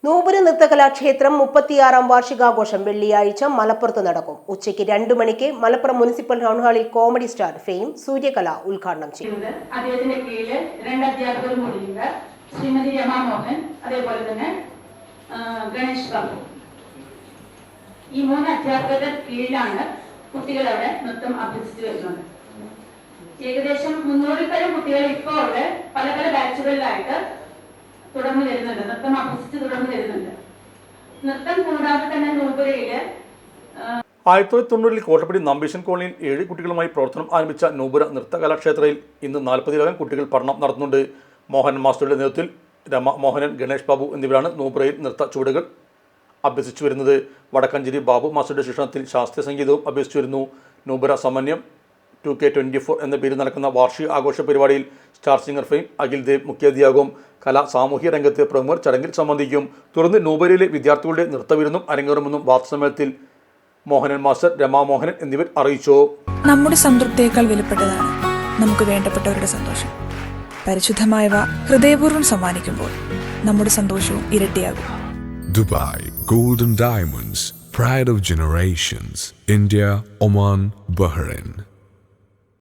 നൂപുര നൃത്തകലാക്ഷേത്രം 36ാം വാർഷികാഘോഷം വെള്ളിയാഴ്ച മലപ്പുറത്ത് നടക്കും. ഉച്ചയ്ക്ക് 2 മണിക്ക് മലപ്പുറം മുനിസിപ്പൽ ടൗൺ ഹാളിൽ കോമഡി സ്റ്റാർ ഫെയിം സൂര്യകല ഉദ്ഘാടനം ചെയ്യും. അദ്ദേഹത്തിന്റെ കീഴിൽ 2 അധ്യാപകർ കൂടിയുണ്ട്. ശ്രീമതി രമാ മോഹൻ, അതേപോലെ തന്നെ ഗണേഷ് ബാബു. ഈ 3 അധ്യാപകരുടെ കീഴിലാണ് കുട്ടികൾ അവിടെ നൃത്തം അഭ്യസിച്ചു വരുന്നത്. ഏകദേശം 300-ൽ പരം കുട്ടികൾ ഇപ്പോൾ അവിടെ പല പല ബാച്ചുകളിലായിട്ട് തുടർന്ന് വരുന്നുണ്ട്, നൃത്തം അഭ്യസിച്ച് തുടർന്ന് വരുന്നുണ്ട്. നൃത്തം കൂടാതെ തന്നെ നൂപുരയില് 1990-ൽ കോട്ടപ്പടി നമ്പീശൻ കോളനിയിൽ 7 കുട്ടികളുമായി പ്രവർത്തനം ആരംഭിച്ച നൂപുര നൃത്തകലാക്ഷേത്രയിൽ ഇന്ന് 40-ലധികം കുട്ടികൾ പഠനം നടത്തുന്നുണ്ട്. മോഹൻ മാസ്റ്ററുടെ നേതൃത്വത്തിൽ രമ മോഹനൻ, ഗണേഷ് ബാബു എന്നിവരാണ് നൂപുരയിൽ നൃത്ത ചുവടുകൾ അഭ്യസിച്ചു വരുന്നത്. വടക്കഞ്ചേരി ബാബു മാസ്റ്ററുടെ ശിക്ഷണത്തിൽ ശാസ്ത്രീയ സംഗീതവും അഭ്യസിച്ചു വരുന്നു. നൂപുര സമന്വയം 2K24 എന്ന പേരിൽ നടക്കുന്ന വാർഷിക ആഘോഷ പരിപാടിയിൽ star singer fame Akhil Dev മുഖ്യാതിഥിയാകും. കലാ സാമൂഹ്യ രംഗത്തെ പ്രമുഖർ ചടങ്ങിൽ സംബന്ധിക്കും. തുടർന്ന് നൂപുരയിലെ വിദ്യാർത്ഥികളുടെ നൃത്തവിരുന്നും അരങ്ങേറുമെന്നും വാർത്താസമ്മേളനത്തിൽ മോഹനൻ മാസ്റ്റർ, രമാ മോഹനൻ എന്നിവർ അറിയിച്ചു. നമ്മുടെ സംതൃപ്തിയേക്കാൾ വിലപ്പെട്ടതാണ് നമുക്ക് വേണ്ടപ്പെട്ടവരുടെ സന്തോഷം. പരിശുദ്ധമായവ ഹൃദയപൂർവ്വം സമ്മാനിക്കുമ്പോൾ നമ്മുടെ സന്തോഷവും ഇരട്ടിയാകും. Dubai Golden Diamonds, Pride of Generations, India, Oman, Bahrain.